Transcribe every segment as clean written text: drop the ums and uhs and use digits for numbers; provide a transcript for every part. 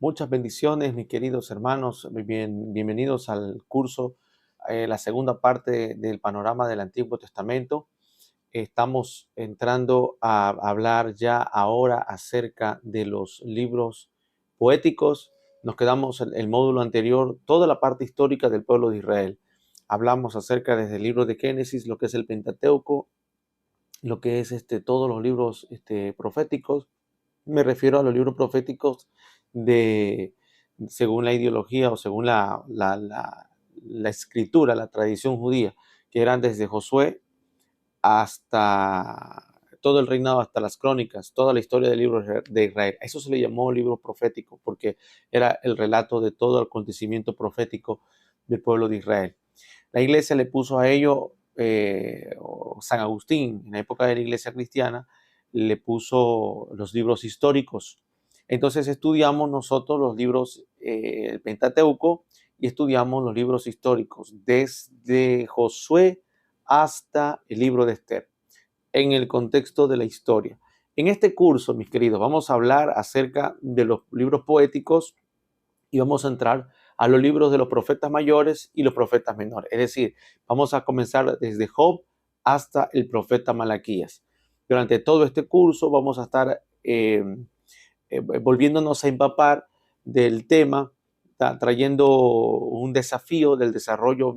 Muchas bendiciones, mis queridos hermanos. Bienvenidos al curso, la segunda parte del panorama del Antiguo Testamento. Estamos entrando a hablar ya ahora acerca de los libros poéticos. Nos quedamos en el módulo anterior, toda la parte histórica del pueblo de Israel. Hablamos acerca desde el libro de Génesis, lo que es el Pentateuco, lo que es todos los libros proféticos. Me refiero a los libros proféticos de, según la ideología o según la escritura, la tradición judía, que eran desde Josué hasta todo el reinado, hasta las crónicas, toda la historia del libro de Israel. Eso se le llamó libro profético porque era el relato de todo el acontecimiento profético del pueblo de Israel. La iglesia le puso a ello, San Agustín, en la época de la iglesia cristiana, le puso los libros históricos. Entonces estudiamos nosotros los libros, el Pentateuco, y estudiamos los libros históricos, desde Josué hasta el libro de Esther, en el contexto de la historia. En este curso, mis queridos, vamos a hablar acerca de los libros poéticos y vamos a entrar a los libros de los profetas mayores y los profetas menores. Es decir, vamos a comenzar desde Job hasta el profeta Malaquías. Durante todo este curso vamos a estar volviéndonos a empapar del tema, trayendo un desafío del desarrollo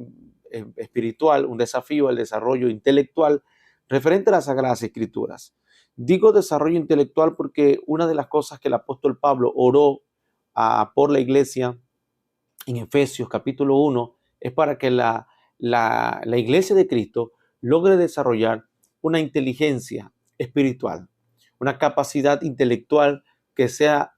espiritual, un desafío al desarrollo intelectual referente a las Sagradas Escrituras. Digo desarrollo intelectual porque una de las cosas que el apóstol Pablo oró por la iglesia en Efesios capítulo 1 es para que la iglesia de Cristo logre desarrollar una inteligencia espiritual, una capacidad intelectual que sea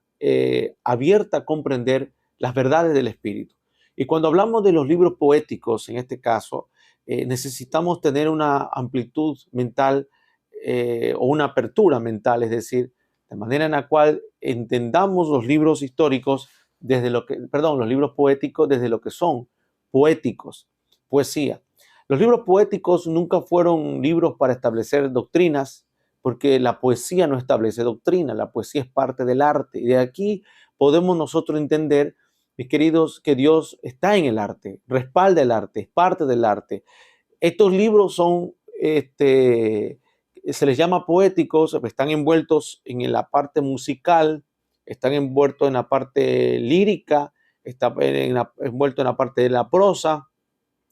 abierta a comprender las verdades del Espíritu. Y cuando hablamos de los libros poéticos, en este caso, necesitamos tener una amplitud mental o una apertura mental, es decir, de manera en la cual entendamos los libros históricos desde los libros poéticos desde lo que son poéticos, poesía. Los libros poéticos nunca fueron libros para establecer doctrinas, porque la poesía no establece doctrina, la poesía es parte del arte. Y de aquí podemos nosotros entender, mis queridos, que Dios está en el arte, respalda el arte, es parte del arte. Estos libros son, se les llama poéticos, están envueltos en la parte musical, están envueltos en la parte lírica, está envuelto en la parte de la prosa,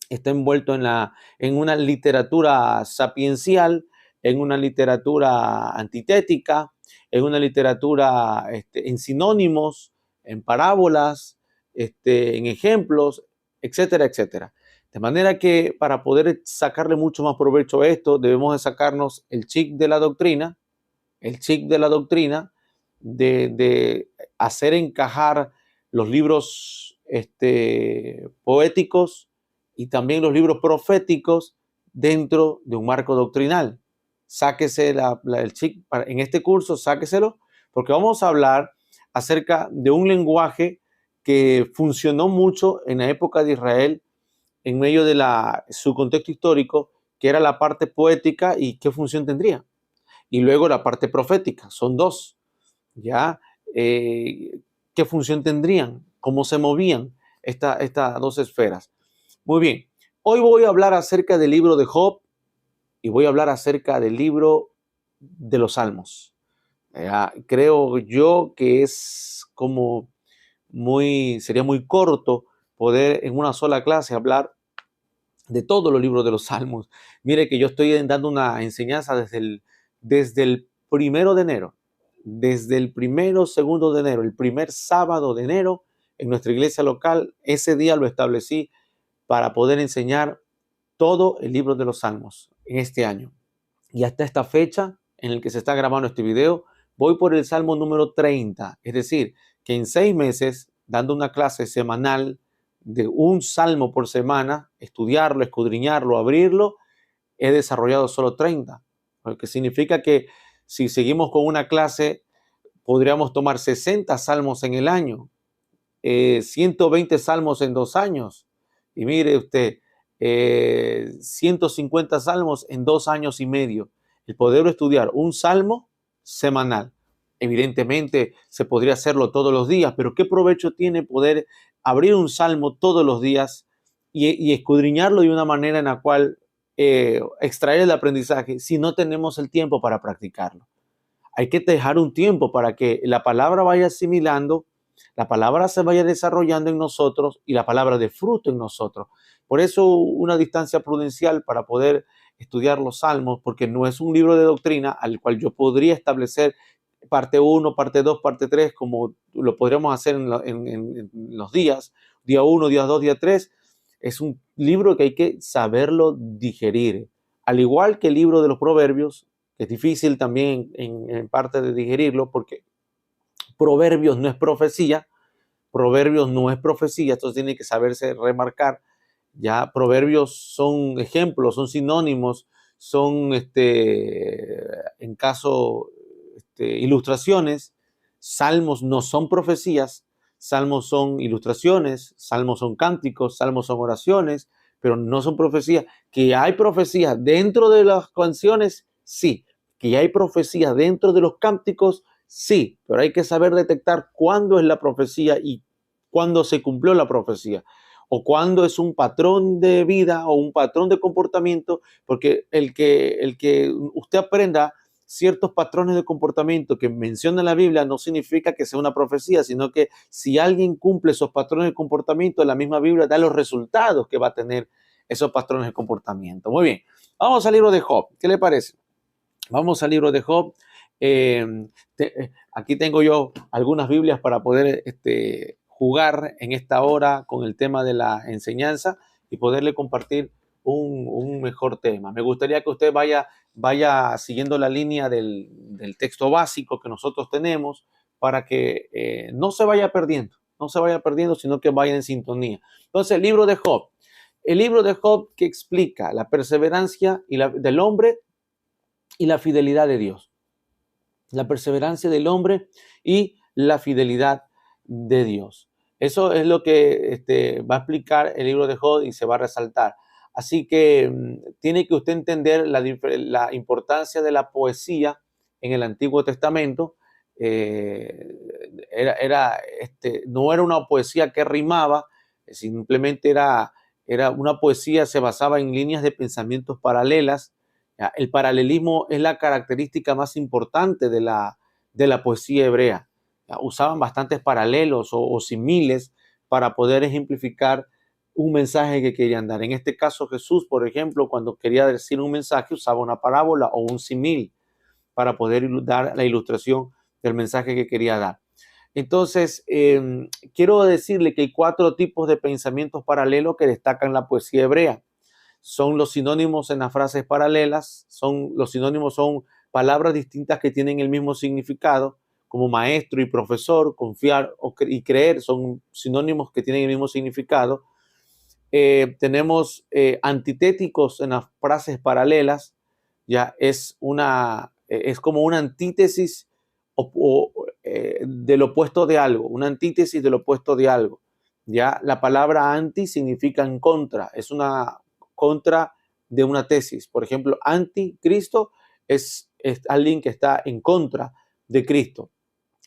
está envuelto en una literatura sapiencial, en una literatura antitética, en una literatura en sinónimos, en parábolas, en ejemplos, etcétera, etcétera. De manera que para poder sacarle mucho más provecho a esto, debemos de sacarnos el chip de la doctrina, el chip de la doctrina, de hacer encajar los libros poéticos y también los libros proféticos dentro de un marco doctrinal. Sáquese el chip en este curso, sáqueselo, porque vamos a hablar acerca de un lenguaje que funcionó mucho en la época de Israel en medio de su contexto histórico, que era la parte poética y qué función tendría. Y luego la parte profética, son dos, ¿ya? ¿Qué función tendrían? ¿Cómo se movían estas dos esferas? Muy bien, hoy voy a hablar acerca del libro de Job y voy a hablar acerca del libro de los Salmos. Creo yo que es como sería muy corto poder en una sola clase hablar de todos los libros de los Salmos. Mire que yo estoy dando una enseñanza desde el 1 de enero, desde el 1, 2 de enero, el primer sábado de enero en nuestra iglesia local. Ese día lo establecí para poder enseñar todo el libro de los Salmos en este año. Y hasta esta fecha en el que se está grabando este video, voy por el Salmo número 30. Es decir, que en 6 meses, dando una clase semanal de un salmo por semana, estudiarlo, escudriñarlo, abrirlo, he desarrollado solo 30. Lo que significa que si seguimos con una clase, podríamos tomar 60 salmos en el año, 120 salmos en 2 años. Y mire usted, 150 salmos en 2 años y medio. El poder estudiar un salmo semanal. Evidentemente se podría hacerlo todos los días, pero ¿qué provecho tiene poder abrir un salmo todos los días y escudriñarlo de una manera en la cual extraer el aprendizaje si no tenemos el tiempo para practicarlo? Hay que dejar un tiempo para que la palabra vaya asimilando, la palabra se vaya desarrollando en nosotros y la palabra dé fruto en nosotros. Por eso una distancia prudencial para poder estudiar los salmos, porque no es un libro de doctrina al cual yo podría establecer parte 1, parte 2, parte 3, como lo podríamos hacer en los días, día 1, día 2, día 3. Es un libro que hay que saberlo digerir. Al igual que el libro de los Proverbios, que es difícil también en parte de digerirlo, porque Proverbios no es profecía, Proverbios no es profecía, esto tiene que saberse remarcar. Ya proverbios son ejemplos, son sinónimos, son en caso ilustraciones. Salmos no son profecías, salmos son ilustraciones, salmos son cánticos, salmos son oraciones, pero no son profecías. Que hay profecías dentro de las canciones, sí. Que hay profecías dentro de los cánticos, sí, pero hay que saber detectar cuándo es la profecía y cuándo se cumplió la profecía, o cuándo es un patrón de vida o un patrón de comportamiento, porque el que usted aprenda ciertos patrones de comportamiento que menciona la Biblia no significa que sea una profecía, sino que si alguien cumple esos patrones de comportamiento, la misma Biblia da los resultados que va a tener esos patrones de comportamiento. Muy bien, vamos al libro de Job. ¿Qué le parece? Vamos al libro de Job. Aquí tengo yo algunas Biblias para poder jugar en esta hora con el tema de la enseñanza y poderle compartir un mejor tema. Me gustaría que usted vaya siguiendo la línea del texto básico que nosotros tenemos para que no se vaya perdiendo, sino que vaya en sintonía. Entonces, el libro de Job que explica la perseverancia del hombre y la fidelidad de Dios. La perseverancia del hombre y la fidelidad de Dios. Eso es lo que va a explicar el libro de Job y se va a resaltar. Así que tiene que usted entender la importancia de la poesía en el Antiguo Testamento. No era una poesía que rimaba, simplemente era una poesía, se basaba en líneas de pensamientos paralelas. El paralelismo es la característica más importante de la poesía hebrea. Usaban bastantes paralelos o similes para poder ejemplificar un mensaje que querían dar. En este caso, Jesús, por ejemplo, cuando quería decir un mensaje, usaba una parábola o un simil para poder dar la ilustración del mensaje que quería dar. Entonces, quiero decirle que hay 4 tipos de pensamientos paralelos que destacan la poesía hebrea. Son los sinónimos en las frases paralelas, los sinónimos son palabras distintas que tienen el mismo significado, como maestro y profesor, confiar y creer, son sinónimos que tienen el mismo significado. Tenemos antitéticos en las frases paralelas, ya es como una antítesis del opuesto de algo, una antítesis del opuesto de algo. Ya la palabra anti significa en contra, es una contra de una tesis. Por ejemplo, anticristo es alguien que está en contra de Cristo.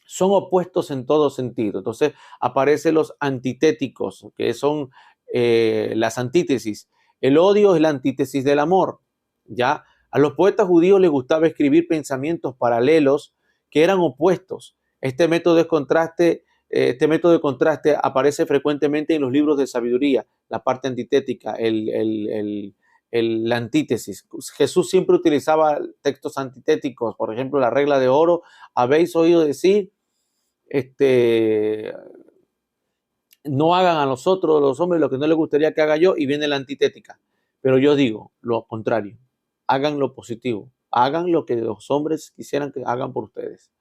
Son opuestos en todo sentido. Entonces aparecen los antitéticos, que son las antítesis. El odio es la antítesis del amor. ¿Ya? A los poetas judíos les gustaba escribir pensamientos paralelos que eran opuestos. Este método de contraste aparece frecuentemente en los libros de sabiduría, la parte antitética, la antítesis. Jesús siempre utilizaba textos antitéticos, por ejemplo, la regla de oro, habéis oído decir, no hagan a los hombres lo que no les gustaría que haga yo, y viene la antitética. Pero yo digo lo contrario, hagan lo positivo, hagan lo que los hombres quisieran que hagan por ustedes.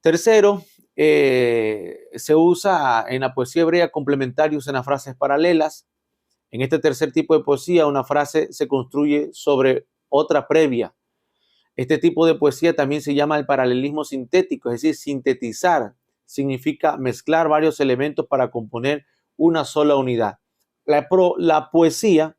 Tercero, se usa en la poesía hebrea complementarios en las frases paralelas. En este tercer tipo de poesía, una frase se construye sobre otra previa. Este tipo de poesía también se llama el paralelismo sintético, es decir, sintetizar significa mezclar varios elementos para componer una sola unidad. La poesía,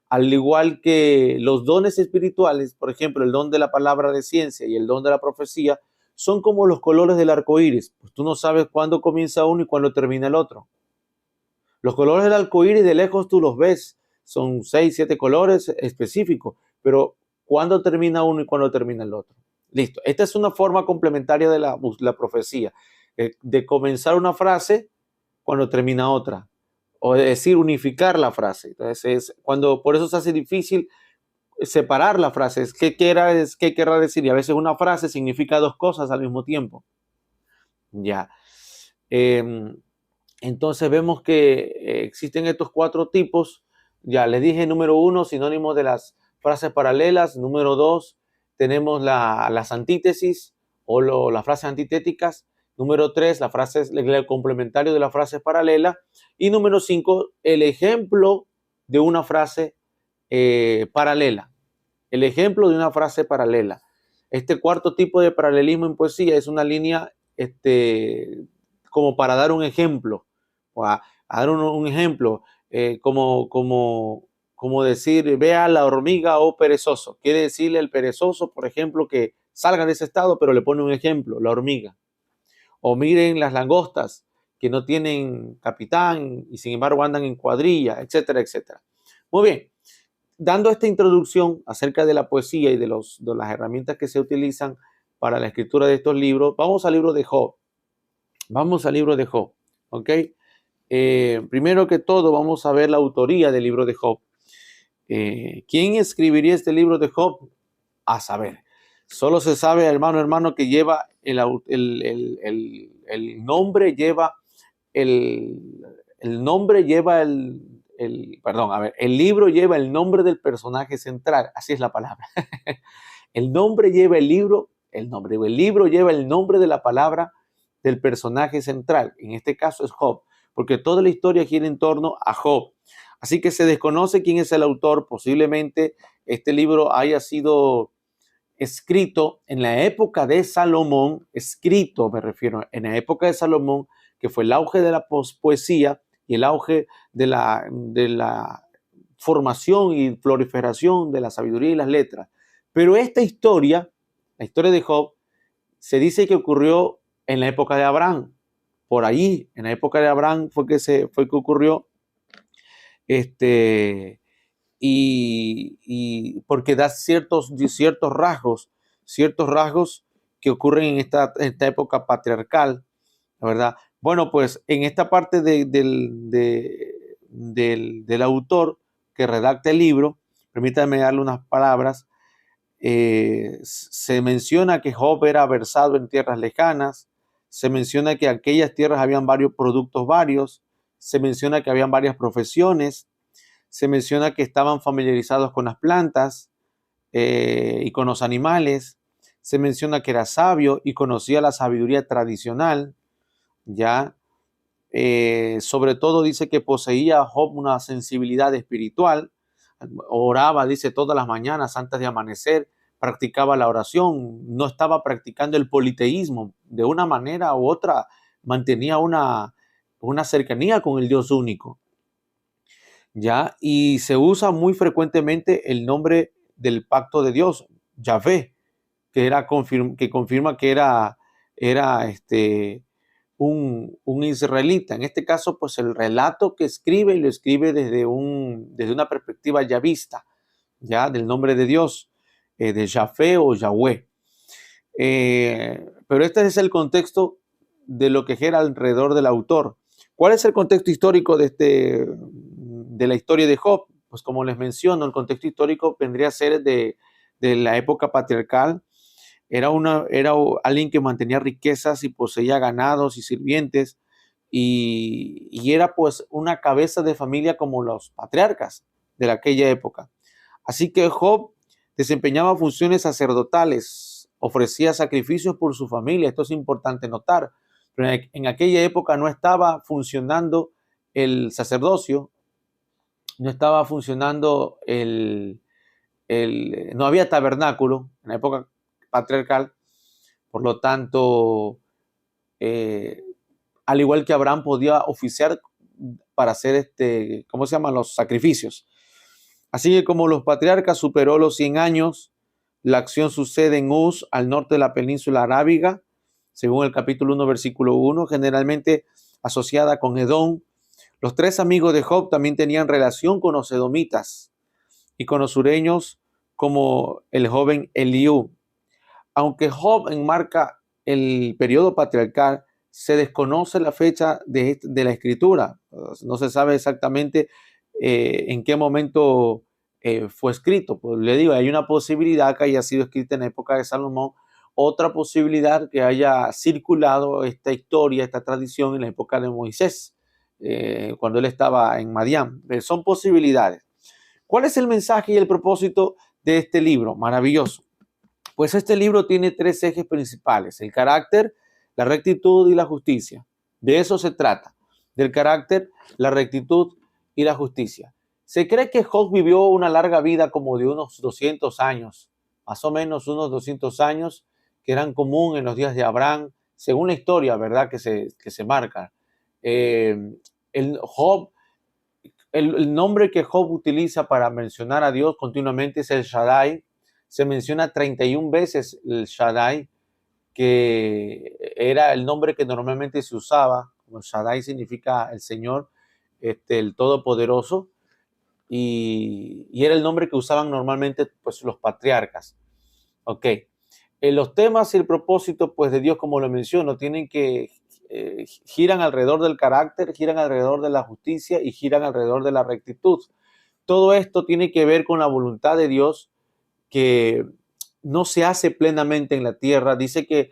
al igual que los dones espirituales, por ejemplo, el don de la palabra de ciencia y el don de la profecía, son como los colores del arco iris. Pues tú no sabes cuándo comienza uno y cuándo termina el otro. Los colores del arco iris de lejos tú los ves, son 6, 7 colores específicos, pero ¿cuándo termina uno y cuándo termina el otro? Listo. Esta es una forma complementaria de la profecía, de comenzar una frase cuando termina otra, o de decir unificar la frase. Entonces, por eso se hace difícil separar la frase. ¿Qué querrá decir? Y a veces una frase significa dos cosas al mismo tiempo. Ya. Entonces vemos que existen estos 4 tipos. Ya les dije, número 1, sinónimos de las frases paralelas. Número 2, tenemos las antítesis o las frases antitéticas. Número 3, el complementario de la frase paralela. Y número 5, el ejemplo de una frase paralela. El ejemplo de una frase paralela. Este 4 tipo de paralelismo en poesía es una línea como para dar un ejemplo. A dar un ejemplo, como decir, vea la hormiga o perezoso. Quiere decirle al perezoso, por ejemplo, que salga de ese estado, pero le pone un ejemplo, la hormiga. O miren las langostas que no tienen capitán y sin embargo andan en cuadrilla, etcétera, etcétera. Muy bien, dando esta introducción acerca de la poesía y de las herramientas que se utilizan para la escritura de estos libros, vamos al libro de Job. Vamos al libro de Job, ¿ok? Primero que todo, vamos a ver la autoría del libro de Job. ¿Quién escribiría este libro de Job? A saber. Solo se sabe, hermano, que lleva el nombre, lleva el libro lleva el nombre del personaje central. Así es la palabra. El nombre lleva el libro lleva el nombre de la palabra del personaje central. En este caso es Job, porque toda la historia gira en torno a Job. Así que se desconoce quién es el autor. Posiblemente este libro haya sido escrito en la época de Salomón, en la época de Salomón, que fue el auge de la poesía y el auge de la formación y proliferación de la sabiduría y las letras. Pero esta historia, la historia de Job, se dice que ocurrió en la época de Abraham. Por ahí, en la época de Abraham fue que ocurrió, y porque da ciertos rasgos que ocurren en esta época patriarcal, la verdad. Bueno, pues en esta parte del autor que redacta el libro, permítanme darle unas palabras. Se menciona que Job era versado en tierras lejanas, se menciona que en aquellas tierras habían varios productos varios, se menciona que habían varias profesiones, se menciona que estaban familiarizados con las plantas y con los animales, se menciona que era sabio y conocía la sabiduría tradicional, ya. Sobre todo dice que poseía Job una sensibilidad espiritual, oraba, dice, todas las mañanas antes de amanecer, practicaba la oración, no estaba practicando el politeísmo, de una manera u otra mantenía una cercanía con el Dios único, ¿ya? Y se usa muy frecuentemente el nombre del pacto de Dios, Yahvé, que confirma que era un israelita. En este caso, pues el relato que escribe, y lo escribe desde una perspectiva yavista, ya del nombre de Dios, de Yahvé o Yahweh. Pero este es el contexto de lo que gira alrededor del autor. ¿Cuál es el contexto histórico de la historia de Job? Pues como les menciono, el contexto histórico vendría a ser de la época patriarcal. Era alguien que mantenía riquezas y poseía ganados y sirvientes, y era pues una cabeza de familia como los patriarcas de aquella época. Así que Job desempeñaba funciones sacerdotales, ofrecía sacrificios por su familia. Esto es importante notar. Pero en aquella época no estaba funcionando el sacerdocio, no estaba funcionando no había tabernáculo en la época patriarcal. Por lo tanto, al igual que Abraham podía oficiar para hacer los sacrificios. Así que como los patriarcas superó los 100 años, La acción sucede en Uz, al norte de la península arábiga, según el capítulo 1, versículo 1, generalmente asociada con Edom. Los tres amigos de Job también tenían relación con los edomitas y con los sureños, como el joven Eliú. Aunque Job enmarca el periodo patriarcal, se desconoce la fecha de la escritura. No se sabe exactamente en qué momento fue escrito. Pues le digo, hay una posibilidad que haya sido escrita en la época de Salomón, otra posibilidad que haya circulado esta historia, esta tradición en la época de Moisés, cuando él estaba en Madián. Son posibilidades. ¿Cuál es el mensaje y el propósito de este libro? Maravilloso. Pues este libro tiene tres ejes principales: el carácter, la rectitud y la justicia. De eso se trata, del carácter, la rectitud y la justicia. Se cree que Job vivió una larga vida, como de unos 200 años, más o menos unos 200 años, que eran común en los días de Abraham, según la historia, ¿verdad?, que se marca. El nombre que Job utiliza para mencionar a Dios continuamente es el Shaddai. Se menciona 31 veces el Shaddai, que era el nombre que normalmente se usaba. Como Shaddai significa el Señor, el Todopoderoso, y era el nombre que usaban normalmente, pues, los patriarcas. Ok. Los temas y el propósito, pues, de Dios, como lo menciono, tienen que giran alrededor del carácter, giran alrededor de la justicia y giran alrededor de la rectitud. Todo esto tiene que ver con la voluntad de Dios, que no se hace plenamente en la tierra. Dice que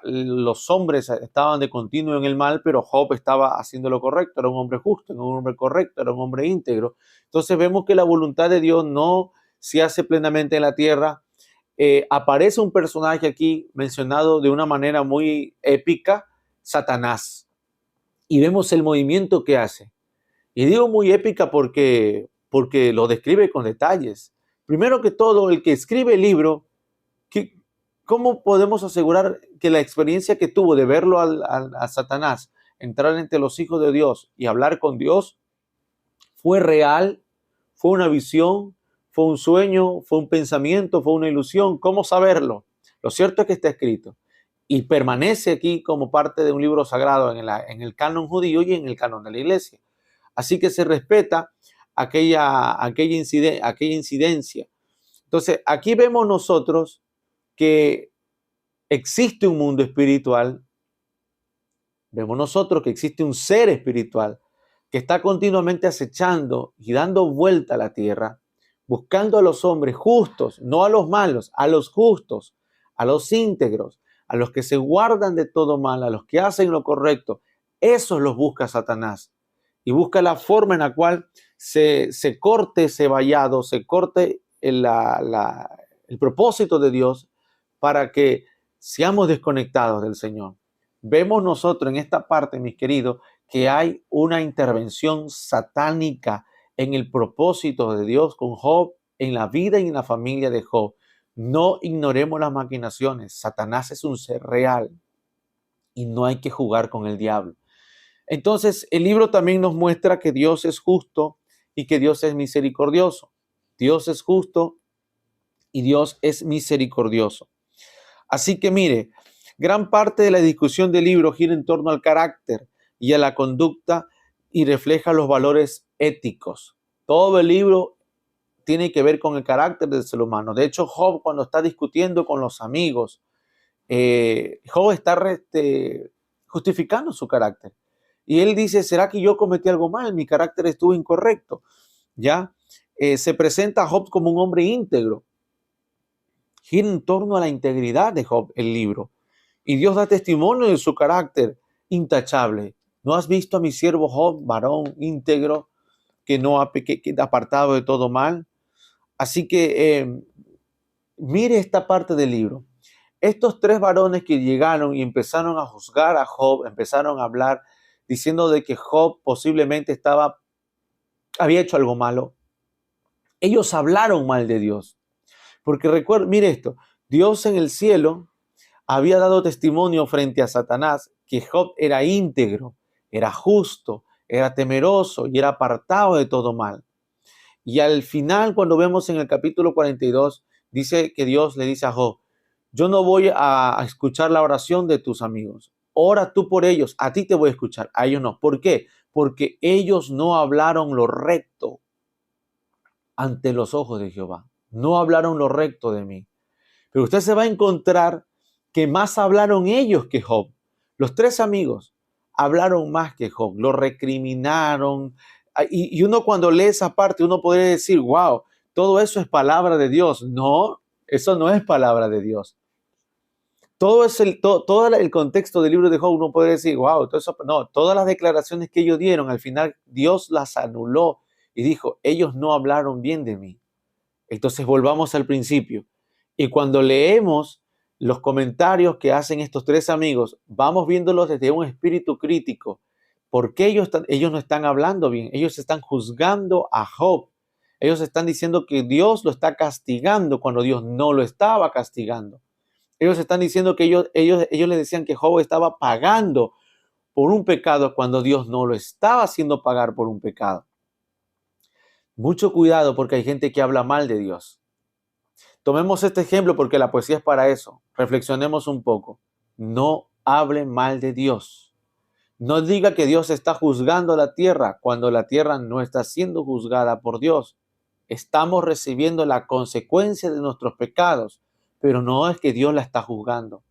los hombres estaban de continuo en el mal, pero Job estaba haciendo lo correcto, era un hombre justo, era un hombre correcto, era un hombre íntegro. Entonces vemos que la voluntad de Dios no se hace plenamente en la tierra. Aparece un personaje aquí mencionado de una manera muy épica, Satanás, y vemos el movimiento que hace. Y digo muy épica porque lo describe con detalles. Primero que todo, el que escribe el libro, ¿cómo podemos asegurar que la experiencia que tuvo de verlo a Satanás entrar entre los hijos de Dios y hablar con Dios fue real, fue una visión, fue un sueño, fue un pensamiento, fue una ilusión? ¿Cómo saberlo? Lo cierto es que está escrito y permanece aquí como parte de un libro sagrado en el canon judío y en el canon de la iglesia. Así que se respeta aquella incidencia. Entonces, aquí vemos nosotros que existe un mundo espiritual, vemos nosotros que existe un ser espiritual que está continuamente acechando y dando vuelta a la tierra, buscando a los hombres justos, no a los malos, a los justos, a los íntegros, a los que se guardan de todo mal, a los que hacen lo correcto. Esos los busca Satanás y busca la forma en la cual se corte ese vallado, se corte el propósito de Dios para que seamos desconectados del Señor. Vemos nosotros en esta parte, mis queridos, que hay una intervención satánica en el propósito de Dios con Job, en la vida y en la familia de Job. No ignoremos las maquinaciones. Satanás es un ser real y no hay que jugar con el diablo. Entonces, el libro también nos muestra que Dios es justo y que Dios es misericordioso. Dios es justo y Dios es misericordioso. Así que mire, gran parte de la discusión del libro gira en torno al carácter y a la conducta y refleja los valores éticos. Todo el libro tiene que ver con el carácter del ser humano. De hecho, Job, cuando está discutiendo con los amigos, Job está justificando su carácter. Y él dice, ¿será que yo cometí algo mal? Mi carácter estuvo incorrecto. ¿Ya? Se presenta a Job como un hombre íntegro. Gira en torno a la integridad de Job el libro. Y Dios da testimonio de su carácter intachable. ¿No has visto a mi siervo Job, varón íntegro, que no ha apartado de todo mal? Así que mire esta parte del libro. Estos tres varones que llegaron y empezaron a juzgar a Job, empezaron a hablar diciendo de que Job posiblemente había hecho algo malo. Ellos hablaron mal de Dios. Porque recuerda, mire esto, Dios en el cielo había dado testimonio frente a Satanás que Job era íntegro, era justo, era temeroso y era apartado de todo mal. Y al final, cuando vemos en el capítulo 42, dice que Dios le dice a Job, yo no voy a escuchar la oración de tus amigos. Ora tú por ellos, a ti te voy a escuchar, a ellos no. ¿Por qué? Porque ellos no hablaron lo recto ante los ojos de Jehová. No hablaron lo recto de mí. Pero usted se va a encontrar que más hablaron ellos que Job. Los tres amigos hablaron más que Job, lo recriminaron. Y uno cuando lee esa parte, uno podría decir, wow, todo eso es palabra de Dios. No, eso no es palabra de Dios. Todo el contexto del libro de Job, uno puede decir, wow, todo eso, no, todas las declaraciones que ellos dieron, al final Dios las anuló y dijo, ellos no hablaron bien de mí. Entonces volvamos al principio. Y cuando leemos los comentarios que hacen estos tres amigos, vamos viéndolos desde un espíritu crítico. ¿Por qué ellos no están hablando bien? Ellos están juzgando a Job. Ellos están diciendo que Dios lo está castigando cuando Dios no lo estaba castigando. Ellos están diciendo que ellos le decían que Job estaba pagando por un pecado cuando Dios no lo estaba haciendo pagar por un pecado. Mucho cuidado porque hay gente que habla mal de Dios. Tomemos este ejemplo porque la poesía es para eso. Reflexionemos un poco. No hable mal de Dios. No diga que Dios está juzgando la tierra cuando la tierra no está siendo juzgada por Dios. Estamos recibiendo la consecuencia de nuestros pecados, pero no es que Dios la está juzgando.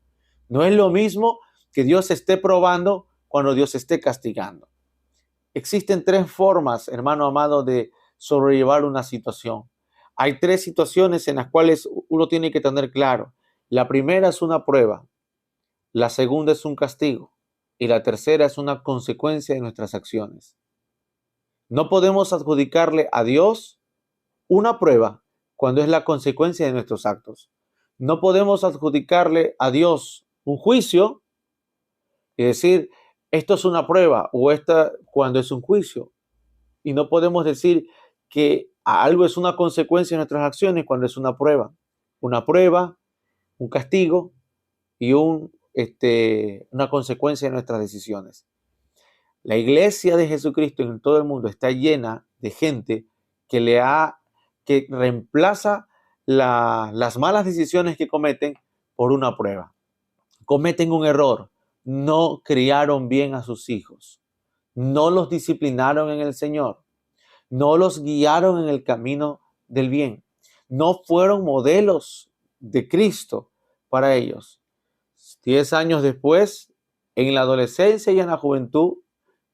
No es lo mismo que Dios esté probando cuando Dios esté castigando. Existen tres formas, hermano amado, de sobrellevar una situación. Hay tres situaciones en las cuales uno tiene que tener claro. La primera es una prueba, la segunda es un castigo y la tercera es una consecuencia de nuestras acciones. No podemos adjudicarle a Dios una prueba cuando es la consecuencia de nuestros actos. No podemos adjudicarle a Dios un juicio y decir, esto es una prueba o esta cuando es un juicio. Y no podemos decir que algo es una consecuencia de nuestras acciones cuando es una prueba. Una prueba, un castigo y una consecuencia de nuestras decisiones. La iglesia de Jesucristo en todo el mundo está llena de gente que reemplaza las malas decisiones que cometen por una prueba. Cometen un error, no criaron bien a sus hijos, no los disciplinaron en el Señor, no los guiaron en el camino del bien, no fueron modelos de Cristo para ellos. 10 años después, en la adolescencia y en la juventud,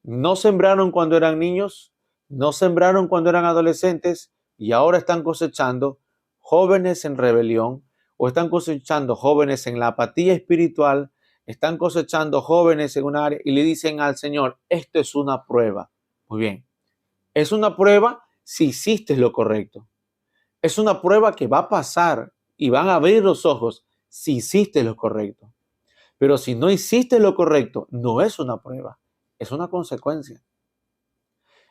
no sembraron cuando eran niños, no sembraron cuando eran adolescentes y ahora están cosechando jóvenes en rebelión o están cosechando jóvenes en la apatía espiritual, están cosechando jóvenes en un área y le dicen al Señor, esto es una prueba. Muy bien, es una prueba si hiciste lo correcto. Es una prueba que va a pasar y van a abrir los ojos si hiciste lo correcto. Pero si no hiciste lo correcto, no es una prueba, es una consecuencia.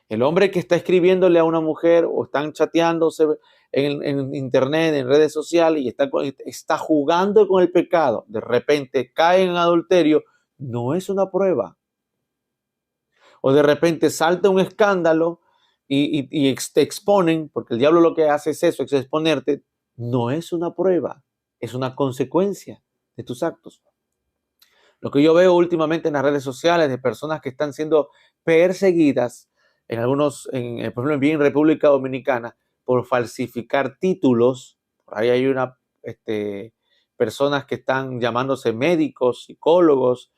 El hombre que está escribiéndole a una mujer o están chateándose en internet, en redes sociales y está jugando con el pecado, de repente cae en adulterio, no es una prueba. O de repente salta un escándalo y te exponen, porque el diablo lo que hace es eso, es exponerte, no es una prueba, es una consecuencia de tus actos. Lo que yo veo últimamente en las redes sociales de personas que están siendo perseguidas, por ejemplo, en República Dominicana, por falsificar títulos. Por ahí hay personas que están llamándose médicos, psicólogos,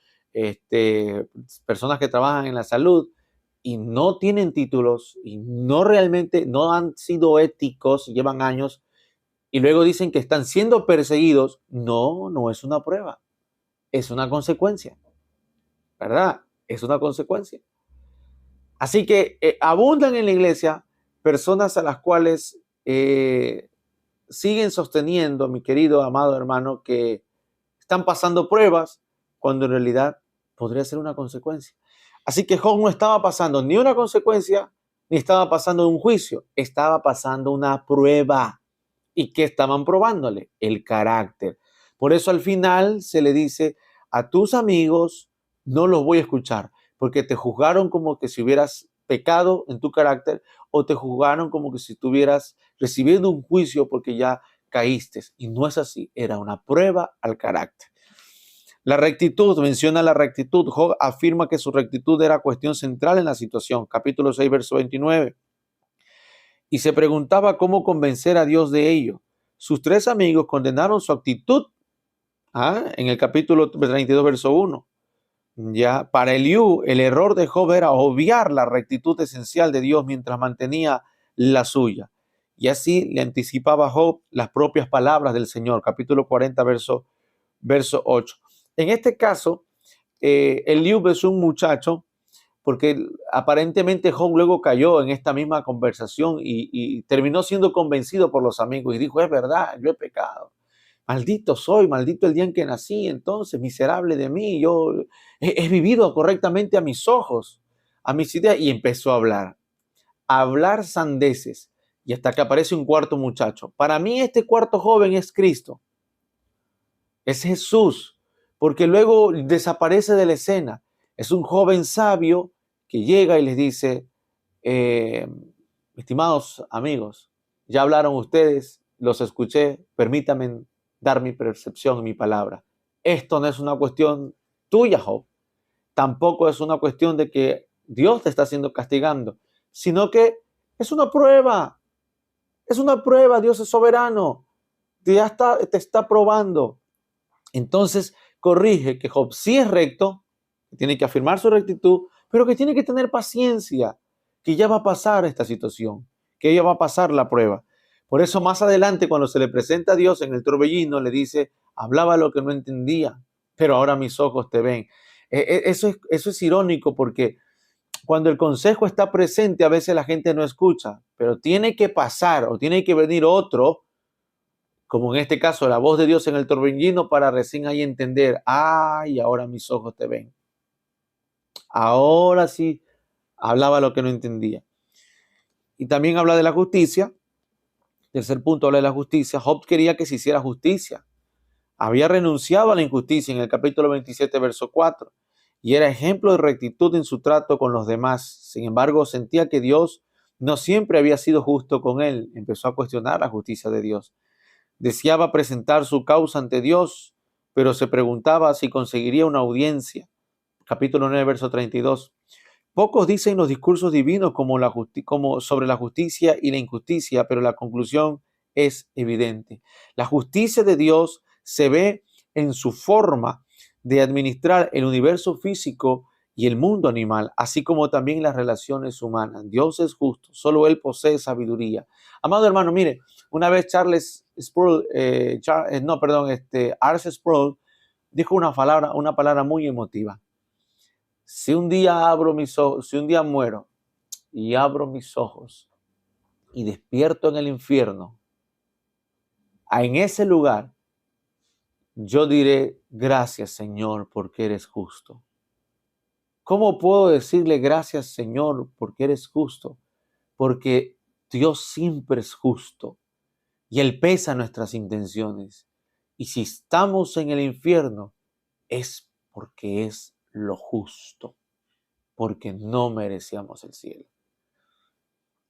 personas que trabajan en la salud y no tienen títulos y no han sido éticos, llevan años y luego dicen que están siendo perseguidos. No, no es una prueba. Es una consecuencia, ¿verdad? Es una consecuencia. Así que abundan en la iglesia personas a las cuales siguen sosteniendo, mi querido, amado hermano, que están pasando pruebas cuando en realidad podría ser una consecuencia. Así que Job no estaba pasando ni una consecuencia, ni estaba pasando un juicio, estaba pasando una prueba. ¿Y qué estaban probándole? El carácter. Por eso al final se le dice, a tus amigos no los voy a escuchar, porque te juzgaron como que si hubieras pecado en tu carácter o te juzgaron como que si estuvieras recibiendo un juicio porque ya caíste. Y no es así, era una prueba al carácter. La rectitud, menciona la rectitud. Job afirma que su rectitud era cuestión central en la situación. Capítulo 6, verso 29. Y se preguntaba cómo convencer a Dios de ello. Sus tres amigos condenaron su actitud en el capítulo 32, verso 1. Ya, para Eliú, el error de Job era obviar la rectitud esencial de Dios mientras mantenía la suya. Y así le anticipaba a Job las propias palabras del Señor. Capítulo 40, verso 8. En este caso, Eliú es un muchacho porque aparentemente Job luego cayó en esta misma conversación y terminó siendo convencido por los amigos y dijo, es verdad, yo he pecado. Maldito soy, maldito el día en que nací, entonces, miserable de mí, yo he vivido correctamente a mis ojos, a mis ideas, y empezó a hablar sandeces, y hasta que aparece un cuarto muchacho. Para mí este cuarto joven es Cristo, es Jesús, porque luego desaparece de la escena. Es un joven sabio que llega y les dice, estimados amigos, ya hablaron ustedes, los escuché, permítanme dar mi percepción y mi palabra. Esto no es una cuestión tuya, Job. Tampoco es una cuestión de que Dios te está haciendo castigando, sino que es una prueba. Es una prueba, Dios es soberano. Te está probando. Entonces corrige que Job sí es recto, que tiene que afirmar su rectitud, pero que tiene que tener paciencia, que ya va a pasar esta situación, que ella va a pasar la prueba. Por eso más adelante, cuando se le presenta a Dios en el torbellino, le dice, hablaba lo que no entendía, pero ahora mis ojos te ven. Eso es irónico porque cuando el consejo está presente, a veces la gente no escucha, pero tiene que pasar o tiene que venir otro, como en este caso la voz de Dios en el torbellino, para recién ahí entender, ay, ahora mis ojos te ven. Ahora sí hablaba lo que no entendía. Y también habla de la justicia. Tercer punto, habla de la justicia. Job quería que se hiciera justicia. Había renunciado a la injusticia en el capítulo 27, verso 4, y era ejemplo de rectitud en su trato con los demás. Sin embargo, sentía que Dios no siempre había sido justo con él. Empezó a cuestionar la justicia de Dios. Deseaba presentar su causa ante Dios, pero se preguntaba si conseguiría una audiencia. Capítulo 9, verso 32. Pocos dicen los discursos divinos como sobre la justicia y la injusticia, pero la conclusión es evidente. La justicia de Dios se ve en su forma de administrar el universo físico y el mundo animal, así como también las relaciones humanas. Dios es justo, solo Él posee sabiduría. Amado hermano, mire, una vez R.C. Sproul dijo una palabra muy emotiva. Si un día si un día muero y abro mis ojos y despierto en el infierno, en ese lugar yo diré, gracias Señor porque eres justo. ¿Cómo puedo decirle gracias Señor porque eres justo? Porque Dios siempre es justo y Él pesa nuestras intenciones. Y si estamos en el infierno es porque es lo justo, porque no merecíamos el cielo.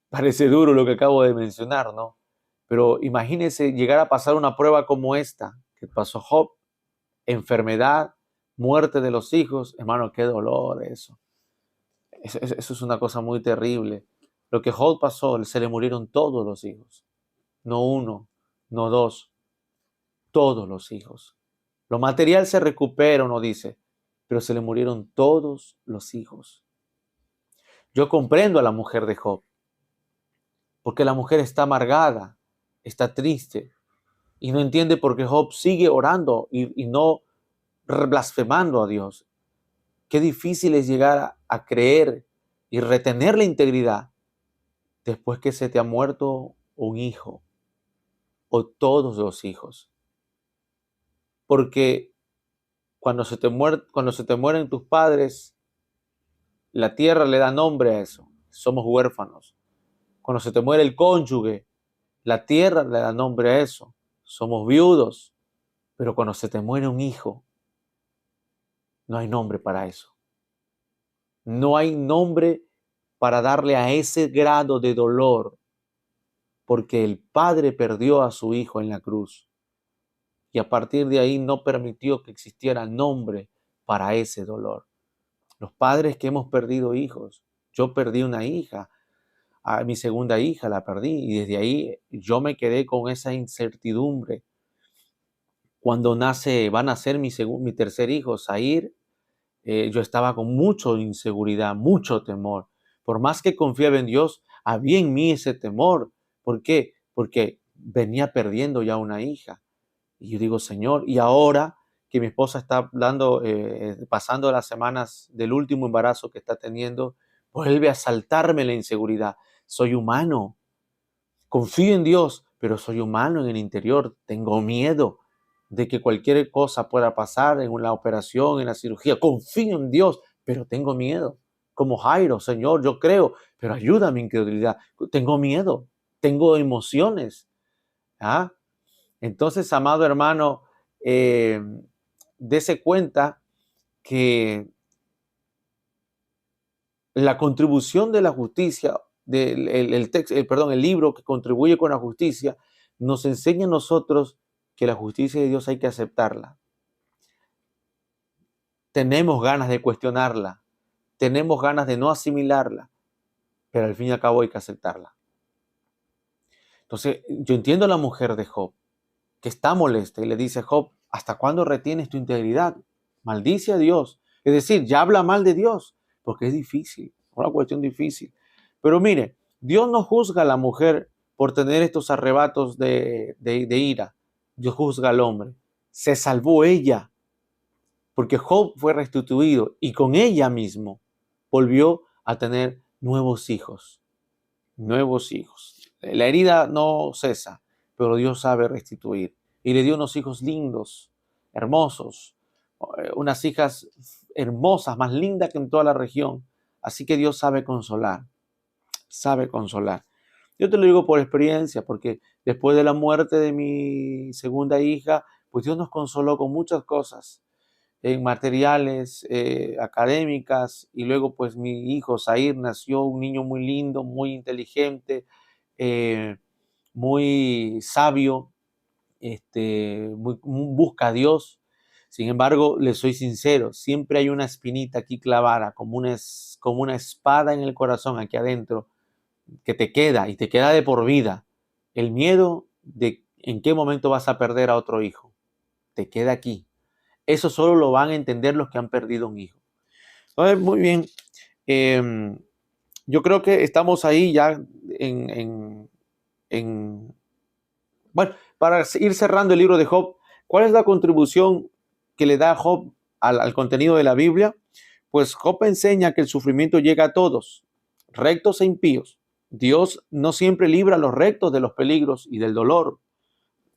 Parece duro lo que acabo de mencionar, ¿no? Pero imagínese llegar a pasar una prueba como esta que pasó Job, enfermedad, muerte de los hijos. Hermano, qué dolor eso. Eso es una cosa muy terrible. Lo que Job pasó, se le murieron todos los hijos. No uno, no dos, todos los hijos. Lo material se recupera, uno dice, pero se le murieron todos los hijos. Yo comprendo a la mujer de Job, porque la mujer está amargada, está triste y no entiende por qué Job sigue orando y no blasfemando a Dios. Qué difícil es llegar a creer y retener la integridad después que se te ha muerto un hijo o todos los hijos. Porque cuando se te mueren tus padres, la tierra le da nombre a eso. Somos huérfanos. Cuando se te muere el cónyuge, la tierra le da nombre a eso. Somos viudos. Pero cuando se te muere un hijo, no hay nombre para eso. No hay nombre para darle a ese grado de dolor, porque el padre perdió a su hijo en la cruz. Y a partir de ahí no permitió que existiera nombre para ese dolor. Los padres que hemos perdido hijos, yo perdí una hija, a mi segunda hija la perdí y desde ahí yo me quedé con esa incertidumbre. Cuando va a nacer mi tercer hijo, Zair, yo estaba con mucha inseguridad, mucho temor. Por más que confiaba en Dios, había en mí ese temor. ¿Por qué? Porque venía perdiendo ya una hija. Y yo digo, Señor, y ahora que mi esposa está pasando las semanas del último embarazo que está teniendo, vuelve a saltarme la inseguridad. Soy humano, confío en Dios, pero soy humano en el interior, tengo miedo de que cualquier cosa pueda pasar en una operación, en la cirugía. Confío en Dios, pero tengo miedo. Como Jairo, Señor, yo creo, pero ayuda a mi incredulidad. Tengo miedo, tengo emociones. ¿Ah? Entonces, amado hermano, dese cuenta que la contribución de la justicia, el libro que contribuye con la justicia, nos enseña a nosotros que la justicia de Dios hay que aceptarla. Tenemos ganas de cuestionarla, tenemos ganas de no asimilarla, pero al fin y al cabo hay que aceptarla. Entonces, yo entiendo a la mujer de Job, que está molesta y le dice, Job, ¿hasta cuándo retienes tu integridad? Maldice a Dios. Es decir, ya habla mal de Dios, porque es difícil, una cuestión difícil. Pero mire, Dios no juzga a la mujer por tener estos arrebatos de ira. Dios juzga al hombre. Se salvó ella, porque Job fue restituido y con ella mismo volvió a tener nuevos hijos. Nuevos hijos. La herida no cesa, pero Dios sabe restituir. Y le dio unos hijos lindos, hermosos, unas hijas hermosas, más lindas que en toda la región. Así que Dios sabe consolar, sabe consolar. Yo te lo digo por experiencia, porque después de la muerte de mi segunda hija, pues Dios nos consoló con muchas cosas, en materiales, académicas, y luego pues mi hijo Zair nació un niño muy lindo, muy inteligente, eh, muy sabio, busca a Dios. Sin embargo, le soy sincero, siempre hay una espinita aquí clavada, como una espada en el corazón aquí adentro, que te queda y te queda de por vida. El miedo de en qué momento vas a perder a otro hijo, te queda aquí. Eso solo lo van a entender los que han perdido un hijo. Entonces, muy bien. Yo creo que estamos ahí ya bueno, para ir cerrando el libro de Job, ¿cuál es la contribución que le da Job al contenido de la Biblia? Pues Job enseña que el sufrimiento llega a todos, rectos e impíos. Dios no siempre libra a los rectos de los peligros y del dolor.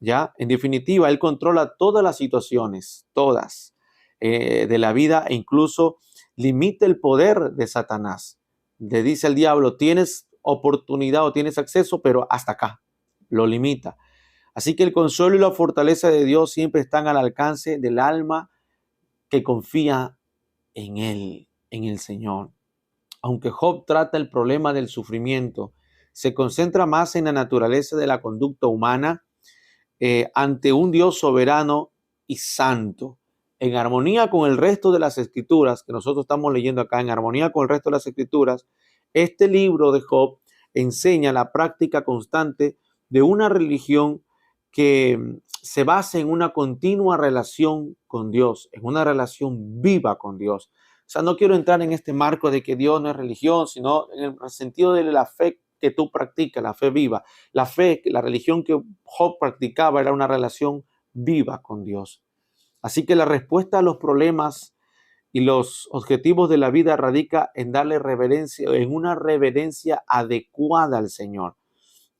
¿Ya? En definitiva, Él controla todas las situaciones, todas, de la vida e incluso limita el poder de Satanás. Le dice al diablo, tienes oportunidad o tienes acceso, pero hasta acá, lo limita. Así que el consuelo y la fortaleza de Dios siempre están al alcance del alma que confía en Él, en el Señor. Aunque Job trata el problema del sufrimiento, se concentra más en la naturaleza de la conducta humana ante un Dios soberano y santo, en armonía con el resto de las escrituras que nosotros estamos leyendo acá, en armonía con el resto de las escrituras. Este libro de Job enseña la práctica constante de una religión que se basa en una continua relación con Dios, en una relación viva con Dios. O sea, no quiero entrar en este marco de que Dios no es religión, sino en el sentido de la fe que tú practicas, la fe viva. La fe, la religión que Job practicaba era una relación viva con Dios. Así que la respuesta a los problemas y los objetivos de la vida radica en darle reverencia, en una reverencia adecuada al Señor,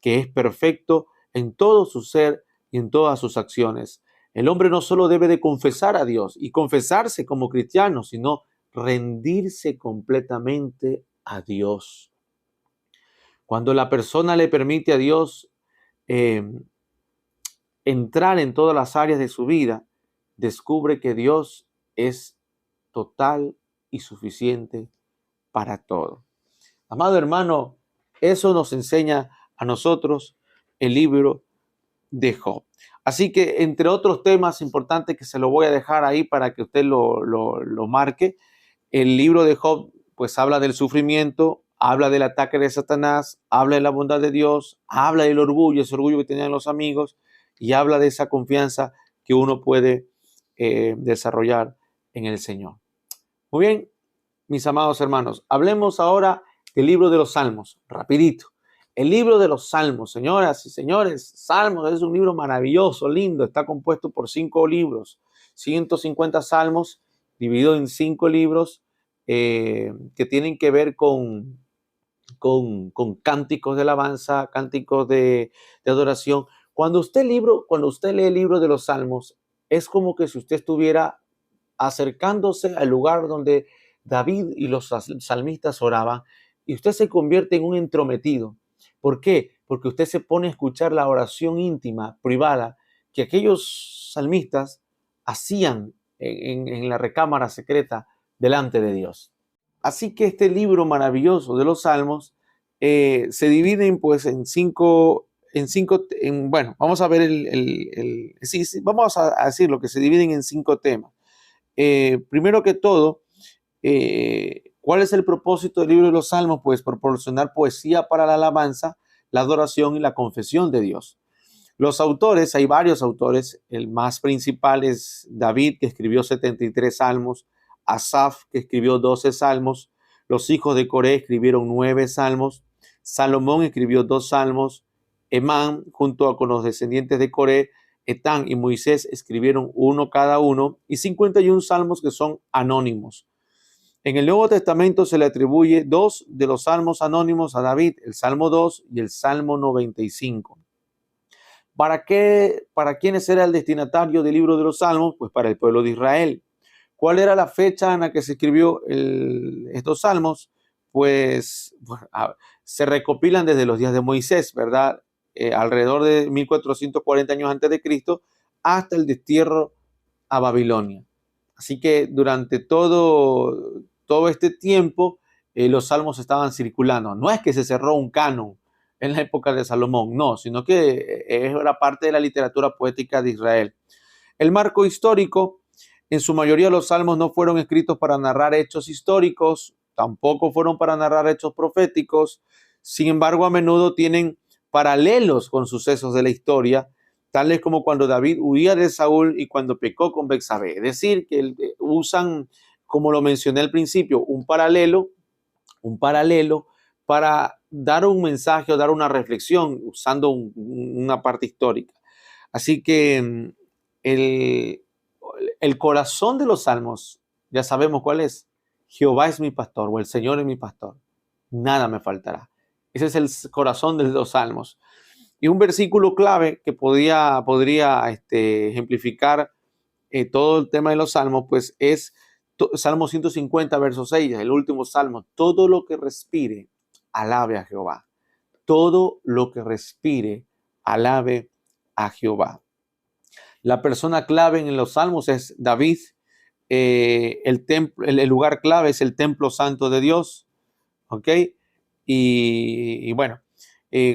que es perfecto en todo su ser y en todas sus acciones. El hombre no solo debe de confesar a Dios y confesarse como cristiano, sino rendirse completamente a Dios. Cuando la persona le permite a Dios eh, entrar en todas las áreas de su vida, descubre que Dios es total y suficiente para todo. Amado hermano, eso nos enseña a nosotros el libro de Job. Así que entre otros temas importantes que se lo voy a dejar ahí para que usted lo marque, el libro de Job pues habla del sufrimiento, habla del ataque de Satanás, habla de la bondad de Dios, habla del orgullo, ese orgullo que tenían los amigos, y habla de esa confianza que uno puede desarrollar en el Señor. Muy bien, mis amados hermanos, hablemos ahora del libro de los Salmos, rapidito. El libro de los Salmos, señoras y señores, Salmos es un libro maravilloso, lindo, está compuesto por 5 libros, 150 salmos, dividido en 5 libros que tienen que ver con cánticos de alabanza, cánticos de adoración. Cuando usted lee el libro de los Salmos, es como que si usted estuviera acercándose al lugar donde David y los salmistas oraban, y usted se convierte en un entrometido. ¿Por qué? Porque usted se pone a escuchar la oración íntima, privada, que aquellos salmistas hacían en la recámara secreta delante de Dios. Así que este libro maravilloso de los Salmos se divide pues bueno, vamos a ver vamos a decir lo que se dividen en 5 temas. Primero que todo, ¿cuál es el propósito del libro de los Salmos? Pues proporcionar poesía para la alabanza, la adoración y la confesión de Dios. Los autores, hay varios autores, el más principal es David, que escribió 73 salmos, Asaf, que escribió 12 salmos, los hijos de Coré escribieron 9 salmos, Salomón escribió 2 salmos, Emán, junto con los descendientes de Coré, Etán y Moisés escribieron 1 cada uno, y 51 salmos que son anónimos. En el Nuevo Testamento se le atribuye 2 de los salmos anónimos a David, el Salmo 2 y el Salmo 95. ¿Para quiénes era el destinatario del libro de los Salmos? Pues para el pueblo de Israel. ¿Cuál era la fecha en la que se escribió estos salmos? Pues bueno, se recopilan desde los días de Moisés, ¿verdad? Alrededor de 1440 años antes de Cristo, hasta el destierro a Babilonia. Así que durante todo este tiempo, los salmos estaban circulando. No es que se cerró un canon en la época de Salomón, no, sino que era parte de la literatura poética de Israel. El marco histórico, en su mayoría los salmos no fueron escritos para narrar hechos históricos, tampoco fueron para narrar hechos proféticos, sin embargo a menudo tienen paralelos con sucesos de la historia, tales como cuando David huía de Saúl y cuando pecó con Betsabé. Es decir, que usan, como lo mencioné al principio, un paralelo para dar un mensaje o dar una reflexión usando una parte histórica. Así que el corazón de los salmos, ya sabemos cuál es. Jehová es mi pastor, o el Señor es mi pastor. Nada me faltará. Ese es el corazón de los salmos. Y un versículo clave que podría ejemplificar todo el tema de los salmos, pues es Salmo 150, verso 6, el último salmo. Todo lo que respire, alabe a Jehová. Todo lo que respire, alabe a Jehová. La persona clave en los salmos es David. El lugar clave es el templo santo de Dios. ¿Ok? Y bueno,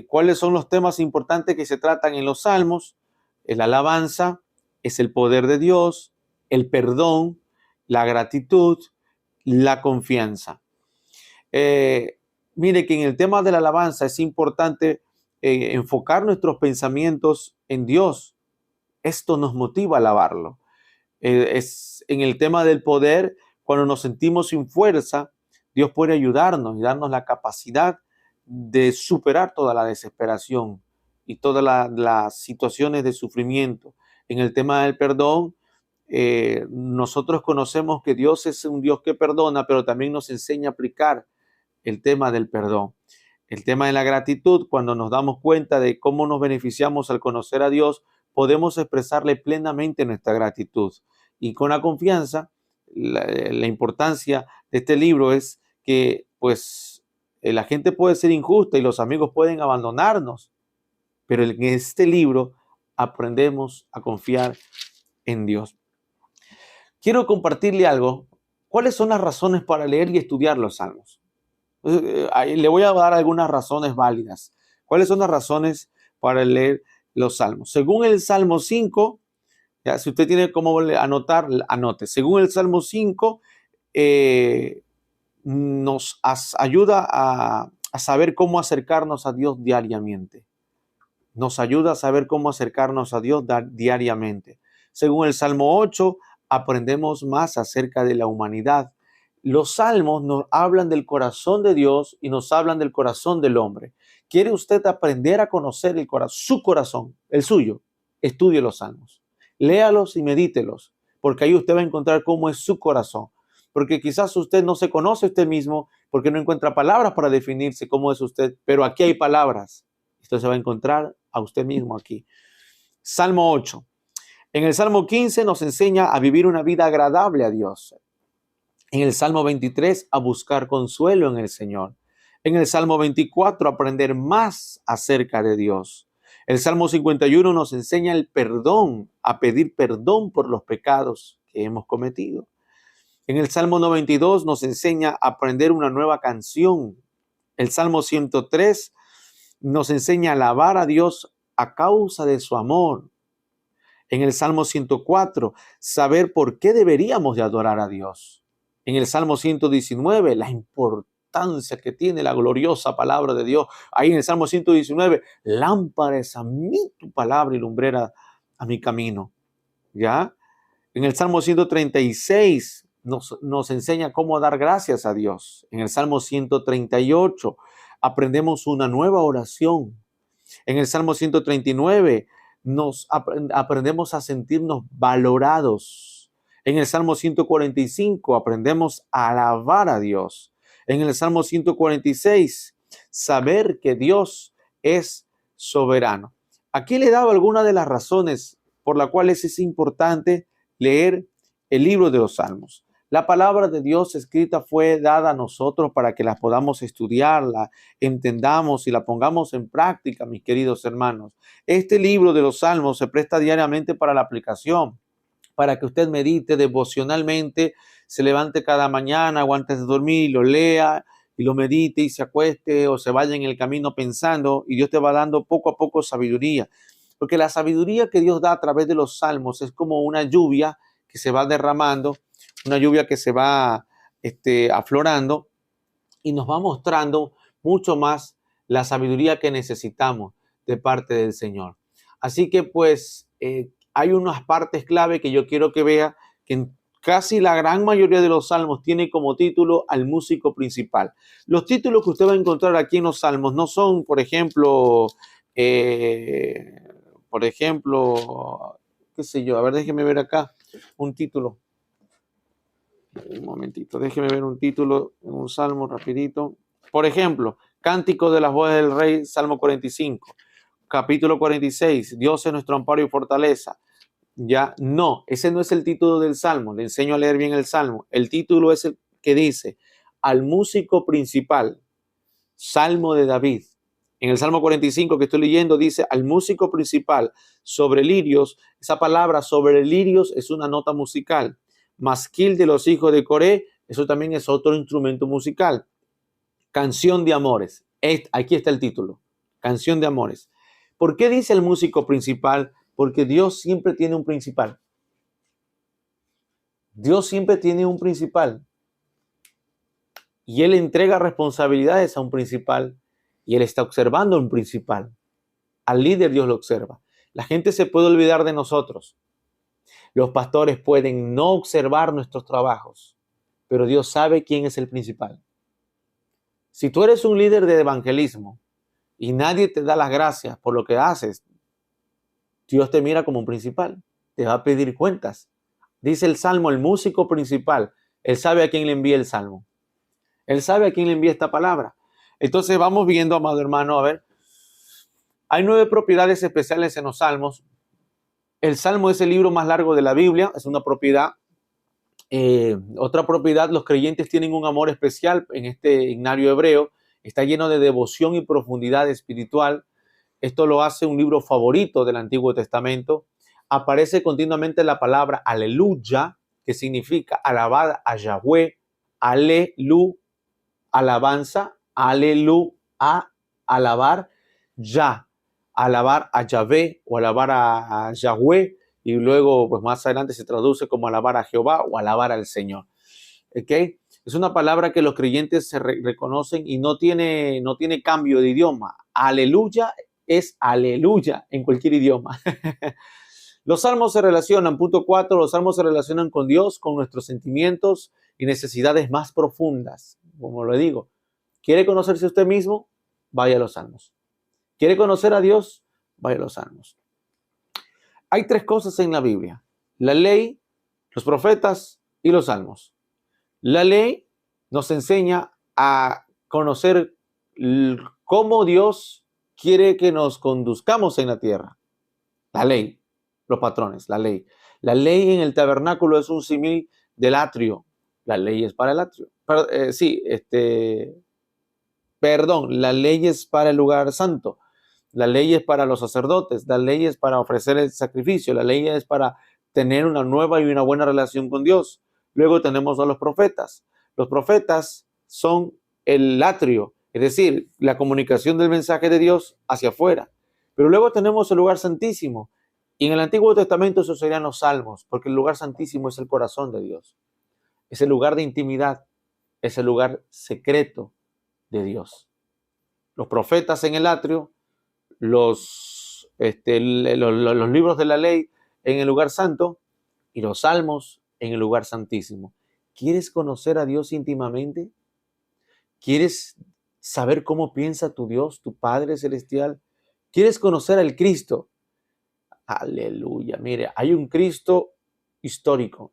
¿cuáles son los temas importantes que se tratan en los salmos? La alabanza, es el poder de Dios, el perdón, la gratitud, la confianza. Mire que en el tema de la alabanza es importante enfocar nuestros pensamientos en Dios. Esto nos motiva a alabarlo. Es en el tema del poder, cuando nos sentimos sin fuerza, Dios puede ayudarnos y darnos la capacidad de superar toda la desesperación y todas las situaciones de sufrimiento. En el tema del perdón, nosotros conocemos que Dios es un Dios que perdona, pero también nos enseña a aplicar el tema del perdón. El tema de la gratitud, cuando nos damos cuenta de cómo nos beneficiamos al conocer a Dios, podemos expresarle plenamente nuestra gratitud. Y con la confianza, la importancia de este libro es que pues la gente puede ser injusta y los amigos pueden abandonarnos, pero en este libro aprendemos a confiar en Dios. Quiero compartirle algo. ¿Cuáles son las razones para leer y estudiar los salmos? Ahí le voy a dar algunas razones válidas. ¿Cuáles son las razones para leer los salmos? Según el Salmo 5, ya, si usted tiene cómo anotar, anote. Según el Salmo 5, nos ayuda a saber cómo acercarnos a Dios diariamente. Nos ayuda a saber cómo acercarnos a Dios diariamente. Según el Salmo 8, aprendemos más acerca de la humanidad. Los salmos nos hablan del corazón de Dios y nos hablan del corazón del hombre. ¿Quiere usted aprender a conocer su corazón, el suyo? Estudie los salmos. Léalos y medítelos, porque ahí usted va a encontrar cómo es su corazón. Porque quizás usted no se conoce a usted mismo porque no encuentra palabras para definirse cómo es usted, pero aquí hay palabras. Esto se va a encontrar a usted mismo aquí. Salmo 8. En el Salmo 15 nos enseña a vivir una vida agradable a Dios. En el Salmo 23 a buscar consuelo en el Señor. En el Salmo 24 aprender más acerca de Dios. El Salmo 51 nos enseña el perdón, a pedir perdón por los pecados que hemos cometido. En el Salmo 92 nos enseña a aprender una nueva canción. El Salmo 103 nos enseña a alabar a Dios a causa de su amor. En el Salmo 104, saber por qué deberíamos de adorar a Dios. En el Salmo 119, la importancia que tiene la gloriosa palabra de Dios. Ahí en el Salmo 119, lámpara es a mí tu palabra y lumbrera a mi camino. ¿Ya? En el Salmo 136 nos enseña cómo dar gracias a Dios. En el Salmo 138 aprendemos una nueva oración. En el Salmo 139 aprendemos a sentirnos valorados. En el Salmo 145 aprendemos a alabar a Dios. En el Salmo 146, saber que Dios es soberano. Aquí le he dado algunas de las razones por las cuales es importante leer el libro de los Salmos. La palabra de Dios escrita fue dada a nosotros para que la podamos estudiar, la entendamos y la pongamos en práctica, mis queridos hermanos. Este libro de los Salmos se presta diariamente para la aplicación, para que usted medite devocionalmente, se levante cada mañana o antes de dormir y lo lea y lo medite y se acueste o se vaya en el camino pensando, y Dios te va dando poco a poco sabiduría. Porque la sabiduría que Dios da a través de los salmos es como una lluvia que se va derramando, una lluvia que se va aflorando y nos va mostrando mucho más la sabiduría que necesitamos de parte del Señor. Así que pues hay unas partes clave que yo quiero que vea, que en casi la gran mayoría de los salmos tiene como título al músico principal. Los títulos que usted va a encontrar aquí en los salmos no son, por ejemplo, qué sé yo, a ver, déjeme ver acá un título. Un momentito, déjeme ver un título en un salmo rapidito. Por ejemplo, Cántico de las Voces del Rey, Salmo 45. Capítulo 46, Dios es nuestro amparo y fortaleza. Ya, no, ese no es el título del salmo. Le enseño a leer bien el salmo. El título es el que dice, al músico principal, Salmo de David. En el Salmo 45 que estoy leyendo dice, al músico principal, sobre lirios. Esa palabra sobre lirios es una nota musical. Masquil de los hijos de Coré, eso también es otro instrumento musical. Canción de amores. Aquí está el título. Canción de amores. ¿Por qué dice el músico principal? Porque Dios siempre tiene un principal. Dios siempre tiene un principal. Y Él entrega responsabilidades a un principal. Y Él está observando a un principal. Al líder Dios lo observa. La gente se puede olvidar de nosotros. Los pastores pueden no observar nuestros trabajos. Pero Dios sabe quién es el principal. Si tú eres un líder de evangelismo y nadie te da las gracias por lo que haces, Dios te mira como un principal, te va a pedir cuentas. Dice el Salmo, el músico principal, él sabe a quién le envía el Salmo. Él sabe a quién le envía esta palabra. Entonces vamos viendo, amado hermano, a ver. Hay 9 propiedades especiales en los Salmos. El Salmo es el libro más largo de la Biblia, es una propiedad. Otra propiedad, los creyentes tienen un amor especial en este himnario hebreo. Está lleno de devoción y profundidad espiritual. Esto lo hace un libro favorito del Antiguo Testamento. Aparece continuamente la palabra aleluya, que significa alabada a Yahweh, alelu, alabanza, Aleluya, alabar ya, alabar a Yahvé o alabar a Yahweh, y luego pues más adelante se traduce como alabar a Jehová o alabar al Señor. ¿Ok? Es una palabra que los creyentes se reconocen y no tiene cambio de idioma. Aleluya es aleluya en cualquier idioma. Los salmos se relacionan, punto 4, los salmos se relacionan con Dios, con nuestros sentimientos y necesidades más profundas. Como lo digo, ¿quiere conocerse usted mismo? Vaya a los salmos. ¿Quiere conocer a Dios? Vaya a los salmos. Hay 3 cosas en la Biblia: la ley, los profetas y los salmos. La ley nos enseña a conocer cómo Dios quiere que nos conduzcamos en la tierra. La ley, los patrones, la ley. La ley en el tabernáculo es un símil del atrio. La ley es para el atrio. La ley es para el lugar santo. La ley es para los sacerdotes. La ley es para ofrecer el sacrificio. La ley es para tener una nueva y una buena relación con Dios. Luego tenemos a los profetas. Los profetas son el atrio, es decir, la comunicación del mensaje de Dios hacia afuera. Pero luego tenemos el lugar santísimo. Y en el Antiguo Testamento eso serían los salmos, porque el lugar santísimo es el corazón de Dios. Es el lugar de intimidad, es el lugar secreto de Dios. Los profetas en el atrio, los libros de la ley en el lugar santo y los salmos en el lugar santísimo. ¿Quieres conocer a Dios íntimamente? ¿Quieres saber cómo piensa tu Dios, tu Padre Celestial? ¿Quieres conocer al Cristo? Aleluya. Mire, hay un Cristo histórico,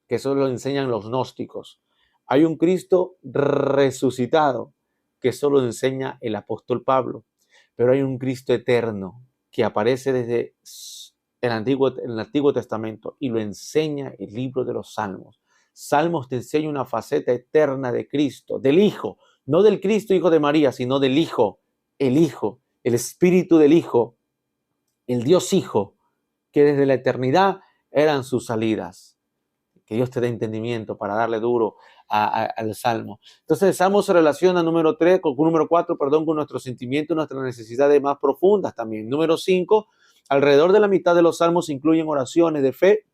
que eso lo enseñan los gnósticos. Hay un Cristo resucitado, que eso lo enseña el apóstol Pablo. Pero hay un Cristo eterno que aparece desde el Antiguo Testamento y lo enseña el libro de los Salmos. Salmos te enseña una faceta eterna de Cristo, del Hijo, no del Cristo Hijo de María, sino del Hijo, el Espíritu del Hijo, el Dios Hijo, que desde la eternidad eran sus salidas. Que Dios te dé entendimiento para darle duro al Salmo. Entonces el Salmo se relaciona número 4, con nuestros sentimientos, nuestras necesidades más profundas también. Número 5, alrededor de la mitad de los Salmos incluyen oraciones de fe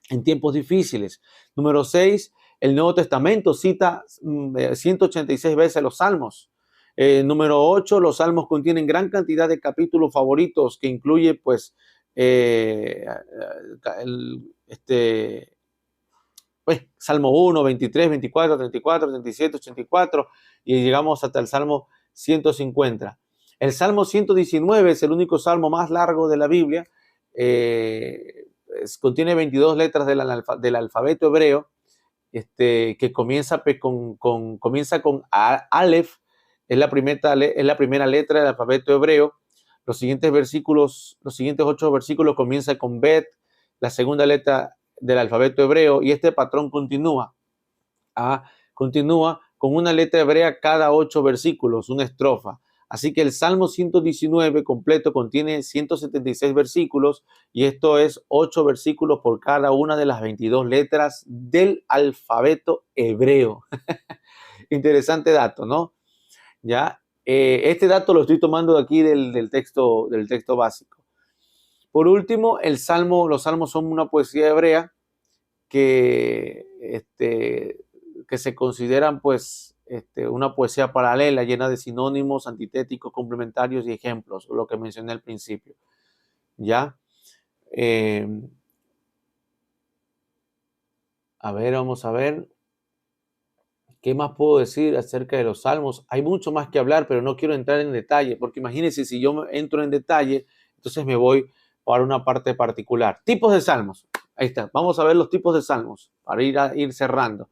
en tiempos difíciles. Número 6, el Nuevo Testamento cita 186 veces los Salmos. Número 8, los Salmos contienen gran cantidad de capítulos favoritos que incluye pues Salmo 1, 23, 24, 34, 37, 84 y llegamos hasta el Salmo 150. El Salmo 119 es el único salmo más largo de la Biblia. Contiene 22 letras del alfabeto hebreo, que comienza con Aleph, es la primera letra del alfabeto hebreo. Los siguientes 8 versículos comienzan con Bet, la segunda letra del alfabeto hebreo, y este patrón continúa con una letra hebrea cada 8 versículos, una estrofa. Así que el Salmo 119 completo contiene 176 versículos y esto es 8 versículos por cada una de las 22 letras del alfabeto hebreo. Interesante dato, ¿no? Ya, este dato lo estoy tomando de aquí del texto básico. Por último, los salmos son una poesía hebrea que se consideran pues una poesía paralela llena de sinónimos, antitéticos, complementarios y ejemplos, lo que mencioné al principio. ¿Ya? Vamos a ver. ¿Qué más puedo decir acerca de los salmos? Hay mucho más que hablar, pero no quiero entrar en detalle, porque imagínense, si yo entro en detalle, entonces me voy para una parte particular. Tipos de salmos. Ahí está. Vamos a ver los tipos de salmos para ir cerrando.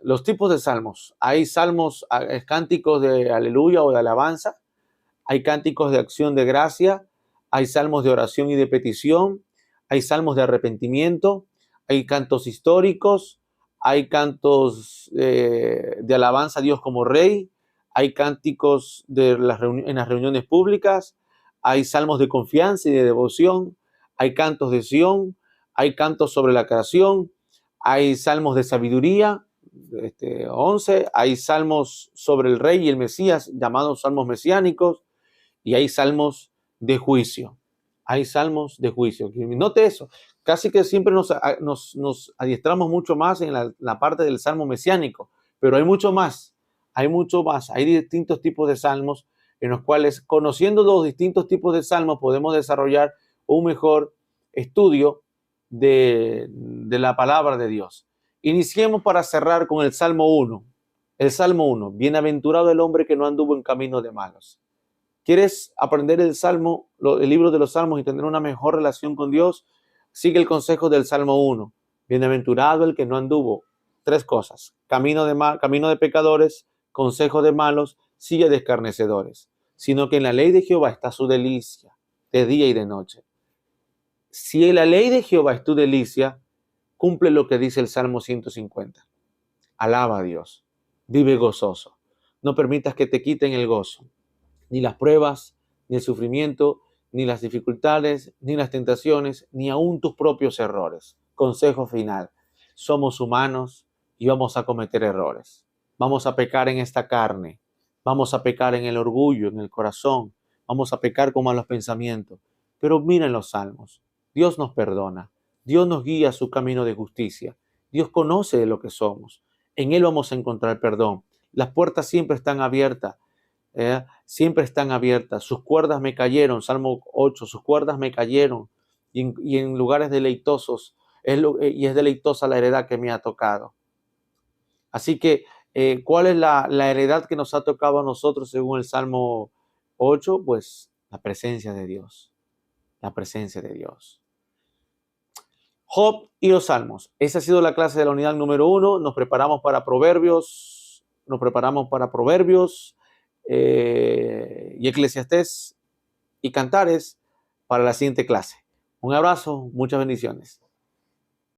Los tipos de salmos. Hay salmos, cánticos de aleluya o de alabanza. Hay cánticos de acción de gracia. Hay salmos de oración y de petición. Hay salmos de arrepentimiento. Hay cantos históricos. Hay cantos de alabanza a Dios como Rey. Hay cánticos en las reuniones públicas. Hay salmos de confianza y de devoción. Hay cantos de Sión. Hay cantos sobre la creación. Hay salmos de sabiduría, 11, hay salmos sobre el rey y el Mesías, llamados salmos mesiánicos, y hay salmos de juicio. Hay salmos de juicio. Note eso, casi que siempre nos adiestramos mucho más en la parte del salmo mesiánico, pero hay mucho más, hay distintos tipos de salmos en los cuales, conociendo los distintos tipos de salmos, podemos desarrollar un mejor estudio de la palabra de Dios. Iniciemos para cerrar con el Salmo 1. El Salmo 1, bienaventurado el hombre que no anduvo en camino de malos. ¿Quieres aprender el libro de los Salmos y tener una mejor relación con Dios? Sigue el consejo del Salmo 1. Bienaventurado el que no anduvo. 3 cosas. Camino de pecadores, consejo de malos, silla de escarnecedores. Sino que en la ley de Jehová está su delicia, de día y de noche. Si en la ley de Jehová es tu delicia, cumple lo que dice el Salmo 150. Alaba a Dios. Vive gozoso. No permitas que te quiten el gozo. Ni las pruebas, ni el sufrimiento, ni las dificultades, ni las tentaciones, ni aún tus propios errores. Consejo final. Somos humanos y vamos a cometer errores. Vamos a pecar en esta carne. Vamos a pecar en el orgullo, en el corazón. Vamos a pecar con malos pensamientos. Pero miren los salmos. Dios nos perdona. Dios nos guía a su camino de justicia. Dios conoce lo que somos. En Él vamos a encontrar perdón. Las puertas siempre están abiertas. Siempre están abiertas. Sus cuerdas me cayeron. Salmo 8. Sus cuerdas me cayeron. Y en lugares deleitosos. Y es deleitosa la heredad que me ha tocado. Así que, ¿cuál es la heredad que nos ha tocado a nosotros según el Salmo 8? Pues la presencia de Dios. La presencia de Dios. Job y los Salmos. Esa ha sido la clase de la unidad número 1. Nos preparamos para Proverbios. Y Eclesiastés y Cantares para la siguiente clase. Un abrazo, muchas bendiciones.